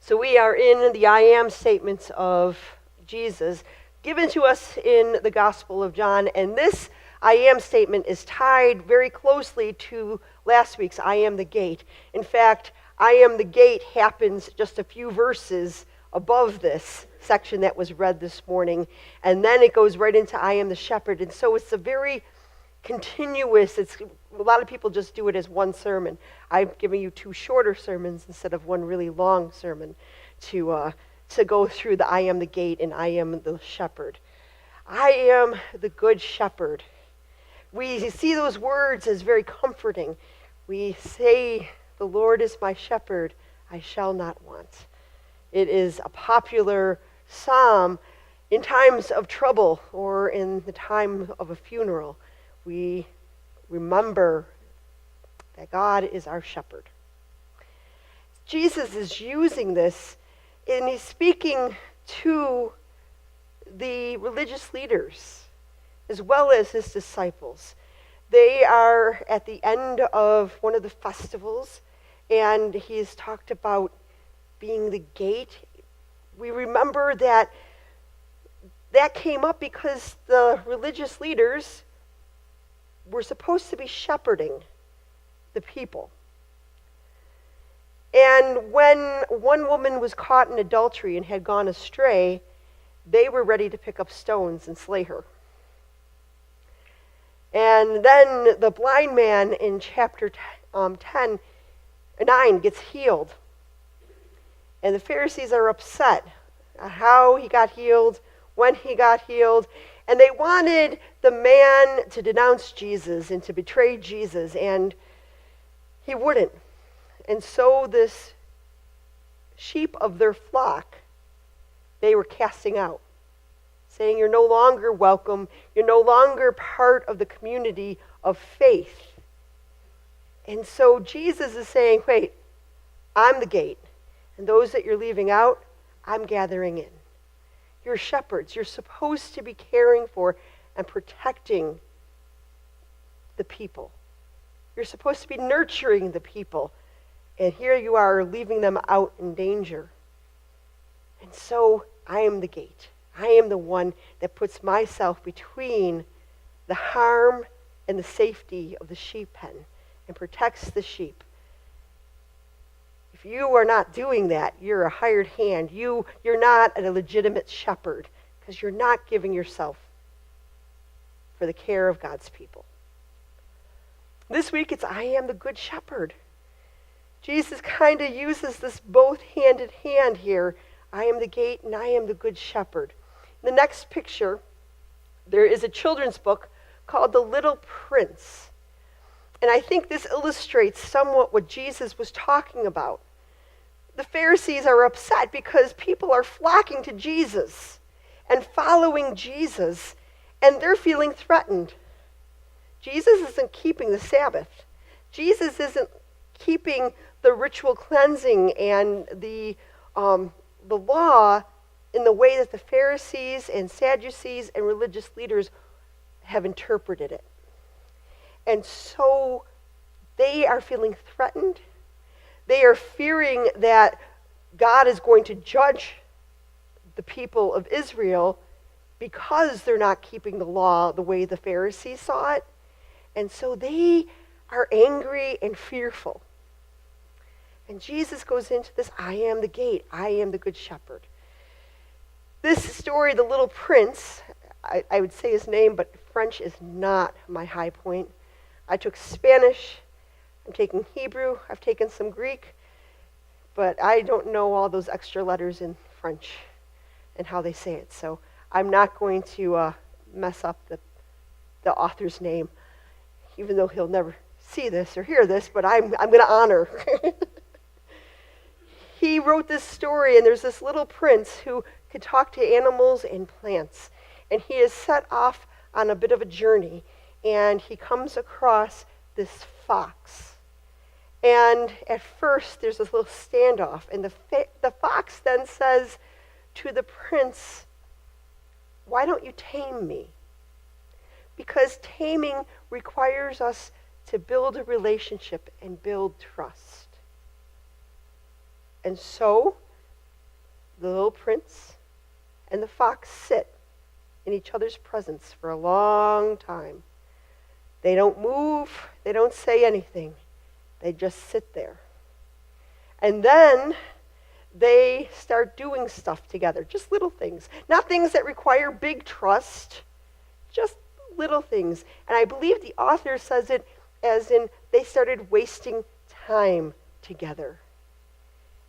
So we are in the I am statements of Jesus given to us in the Gospel of John. And this I am statement is tied very closely to last week's I am the gate. In fact, I am the gate happens just a few verses above this section that was read this morning. And then it goes right into I am the shepherd. And so it's a very continuous, a lot of people just do it as one sermon. I've given you two shorter sermons instead of one really long sermon to go through the I am the gate and I am the shepherd. I am the good shepherd. We see those words as very comforting. We say, the Lord is my shepherd, I shall not want. It is a popular psalm in times of trouble or in the time of a funeral. We remember that God is our shepherd. Jesus is using this, and he's speaking to the religious leaders as well as his disciples. They are at the end of one of the festivals, and he's talked about being the gate. We remember that came up because the religious leaders were supposed to be shepherding the people. And when one woman was caught in adultery and had gone astray, they were ready to pick up stones and slay her. And then the blind man in chapter 9 gets healed. And the Pharisees are upset at how he got healed, when he got healed. And they wanted the man to denounce Jesus and to betray Jesus, and he wouldn't. And so this sheep of their flock, they were casting out, saying, you're no longer welcome, you're no longer part of the community of faith. And so Jesus is saying, wait, I'm the gate, and those that you're leaving out, I'm gathering in. You're shepherds. You're supposed to be caring for and protecting the people. You're supposed to be nurturing the people. And here you are leaving them out in danger. And so I am the gate. I am the one that puts myself between the harm and the safety of the sheep pen and protects the sheep. If you are not doing that, you're a hired hand. You're not a legitimate shepherd because you're not giving yourself for the care of God's people. This week it's I am the good shepherd. Jesus kind of uses this both hand in hand here. I am the gate and I am the good shepherd. In the next picture, there is a children's book called The Little Prince. And I think this illustrates somewhat what Jesus was talking about. The Pharisees are upset because people are flocking to Jesus and following Jesus, and they're feeling threatened. Jesus isn't keeping the Sabbath. Jesus isn't keeping the ritual cleansing and the law in the way that the Pharisees and Sadducees and religious leaders have interpreted it. And so they are feeling threatened. They are fearing that God is going to judge the people of Israel because they're not keeping the law the way the Pharisees saw it. And so they are angry and fearful. And Jesus goes into this, I am the gate, I am the good shepherd. This story, The Little Prince, I would say his name, but French is not my high point. I took Spanish, I'm taking Hebrew, I've taken some Greek, but I don't know all those extra letters in French and how they say it. So I'm not going to mess up the author's name, even though he'll never see this or hear this, but I'm going to honor. He wrote this story, and there's this little prince who could talk to animals and plants. And he is set off on a bit of a journey, and he comes across this fox. And at first, there's this little standoff, and the fox then says to the prince, why don't you tame me? Because taming requires us to build a relationship and build trust. And so little prince and the fox sit in each other's presence for a long time. They don't move, they don't say anything. They just sit there. And then they start doing stuff together, just little things. Not things that require big trust, just little things. And I believe the author says it as in they started wasting time together.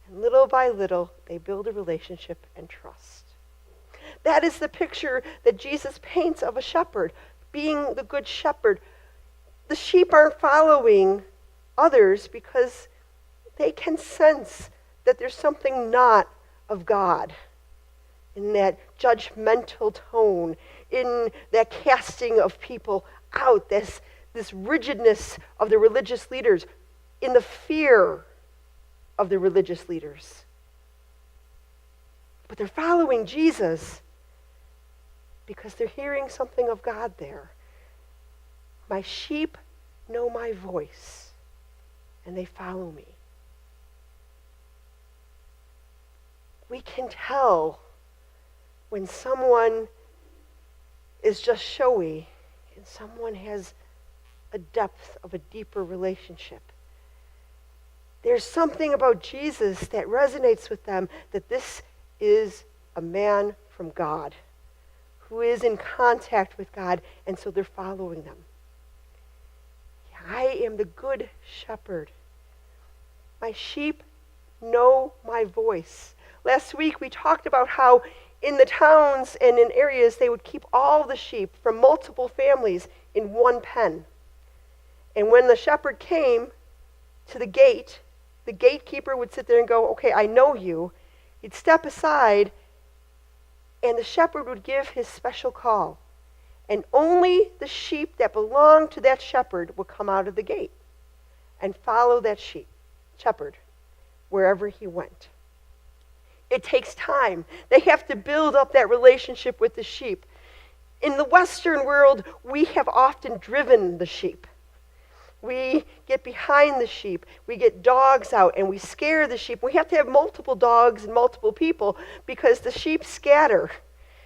And little by little, they build a relationship and trust. That is the picture that Jesus paints of a shepherd, being the good shepherd. The sheep aren't following others because they can sense that there's something not of God in that judgmental tone, in that casting of people out, this rigidness of the religious leaders, in the fear of the religious leaders. But they're following Jesus because they're hearing something of God there. My sheep know my voice, and they follow me. We can tell when someone is just showy and someone has a depth of a deeper relationship. There's something about Jesus that resonates with them, that this is a man from God who is in contact with God, and so they're following them. I am the good shepherd. My sheep know my voice. Last week we talked about how in the towns and in areas they would keep all the sheep from multiple families in one pen. And when the shepherd came to the gate, the gatekeeper would sit there and go, okay, I know you. He'd step aside, and the shepherd would give his special call. And only the sheep that belonged to that shepherd would come out of the gate and follow that shepherd wherever he went. It takes time. They have to build up that relationship with the sheep. In the Western world, we have often driven the sheep. We get behind the sheep. We get dogs out and we scare the sheep. We have to have multiple dogs and multiple people because the sheep scatter.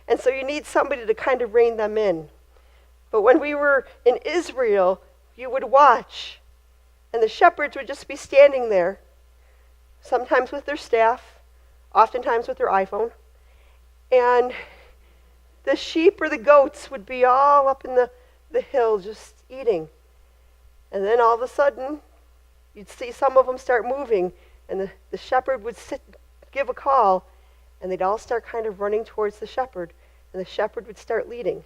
And so you need somebody to kind of rein them in. But when we were in Israel, you would watch, and the shepherds would just be standing there, sometimes with their staff, oftentimes with their iPhone, and the sheep or the goats would be all up in the hill just eating. And then all of a sudden, you'd see some of them start moving, and the shepherd would give a call, and they'd all start kind of running towards the shepherd, and the shepherd would start leading.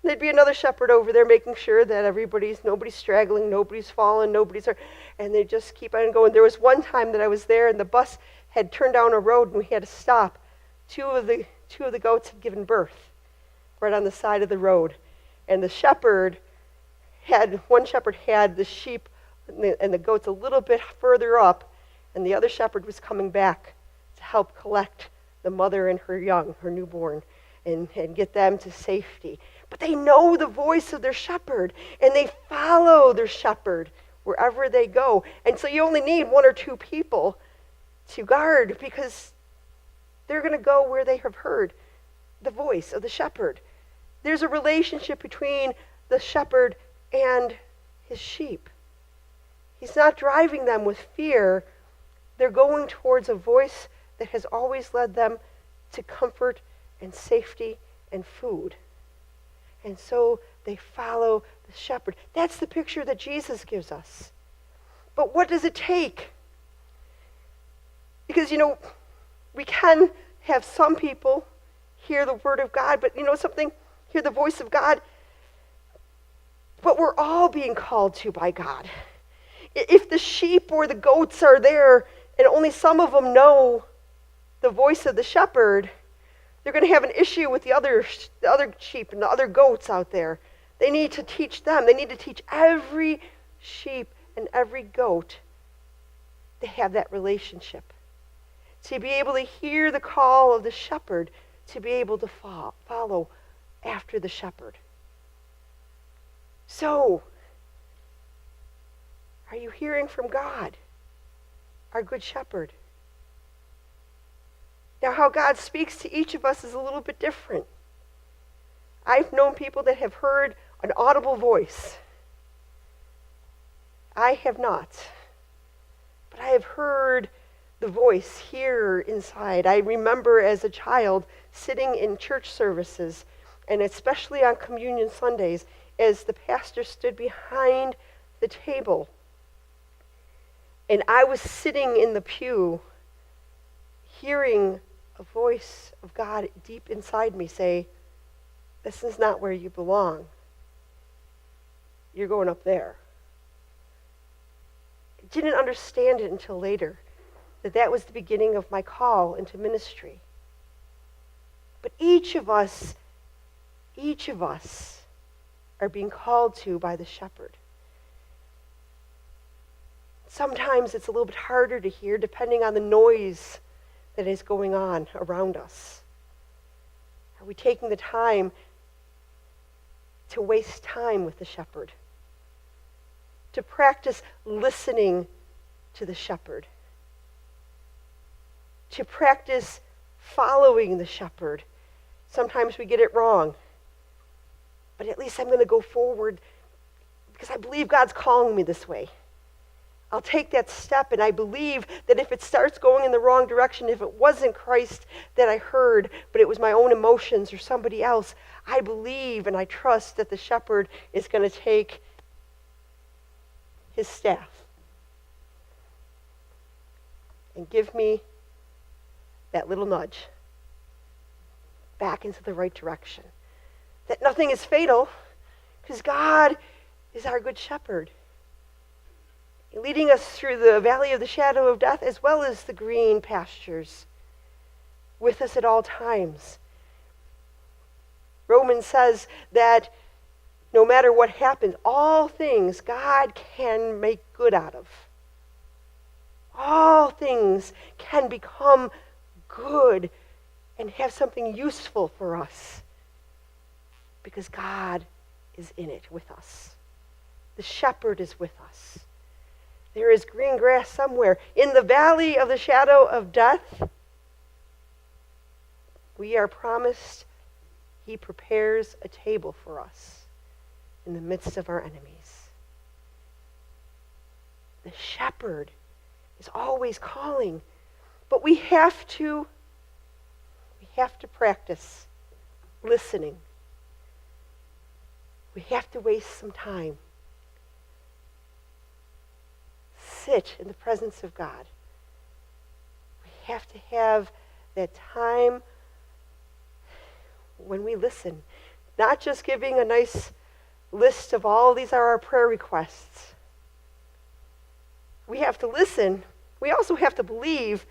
There'd be another shepherd over there making sure that nobody's straggling, nobody's falling, and they just keep on going. There was one time that I was there, and the bus had turned down a road, and we had to stop. Two of the goats had given birth right on the side of the road, and one shepherd had the sheep and the goats a little bit further up, and the other shepherd was coming back to help collect the mother and her young, her newborn, and get them to safety. But they know the voice of their shepherd, and they follow their shepherd wherever they go. And so you only need one or two people to guard because they're going to go where they have heard the voice of the shepherd. There's a relationship between the shepherd and his sheep. He's not driving them with fear. They're going towards a voice that has always led them to comfort and safety and food. And so they follow the shepherd. That's the picture that Jesus gives us. But what does it take? Because, we can have some people hear the word of God, but something, hear the voice of God. But we're all being called to by God. If the sheep or the goats are there and only some of them know the voice of the shepherd, they're going to have an issue with the other sheep and the other goats out there. They need to teach them. They need to teach every sheep and every goat to have that relationship. To be able to hear the call of the shepherd, to be able to follow after the shepherd. So, are you hearing from God, our good shepherd? Now, Now, how God speaks to each of us is a little bit different. I've known people that have heard an audible voice. I have not. But I have heard the voice here inside. I remember as a child sitting in church services, and especially on Communion Sundays, as the pastor stood behind the table. And I was sitting in the pew, hearing a voice of God deep inside me say, "This is not where you belong. You're going up there." I didn't understand it until later, that was the beginning of my call into ministry. But each of us are being called to by the shepherd. Sometimes it's a little bit harder to hear depending on the noise that is going on around us. Are we taking the time to waste time with the shepherd? To practice listening to the shepherd? To practice following the shepherd? Sometimes we get it wrong. But at least I'm going to go forward because I believe God's calling me this way. I'll take that step, and I believe that if it starts going in the wrong direction, if it wasn't Christ that I heard, but it was my own emotions or somebody else, I believe and I trust that the shepherd is going to take his staff and give me that little nudge back into the right direction. That nothing is fatal because God is our good shepherd, leading us through the valley of the shadow of death as well as the green pastures, with us at all times. Romans says that no matter what happens, all things God can make good out of. All things can become good and have something useful for us because God is in it with us. The shepherd is with us. There is green grass somewhere. In the valley of the shadow of death, we are promised he prepares a table for us in the midst of our enemies. The shepherd is always calling, but we have to practice listening. We have to waste some time. Sit in the presence of God. We have to have that time when we listen, not just giving a nice list of all these are our prayer requests. We have to listen. We also have to believe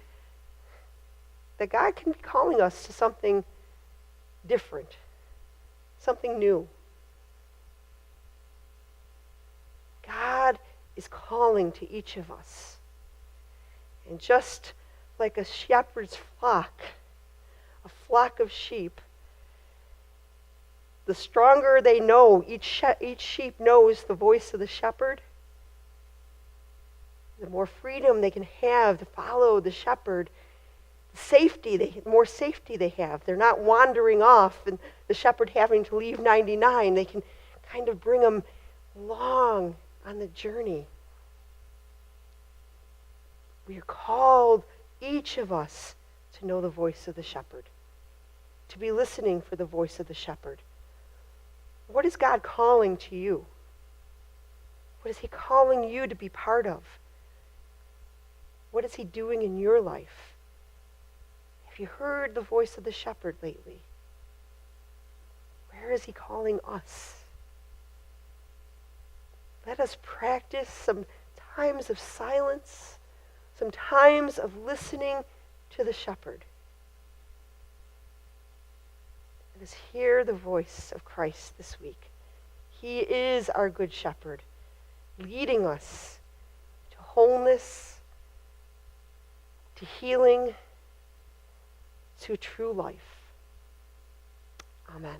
that God can be calling us to something different, something new. God is calling to each of us. And just like a shepherd's flock, a flock of sheep, the stronger they know, each sheep knows the voice of the shepherd, the more freedom they can have to follow the shepherd, more safety they have. They're not wandering off and the shepherd having to leave 99. They can kind of bring them along on the journey. We are called, each of us, to know the voice of the shepherd, to be listening for the voice of the shepherd. What is God calling to you? What is he calling you to be part of? What is he doing in your life? Have you heard the voice of the shepherd lately? Where is he calling us? Let us practice some times of silence, some times of listening to the shepherd. Let us hear the voice of Christ this week. He is our good shepherd, leading us to wholeness, to healing, to true life. Amen.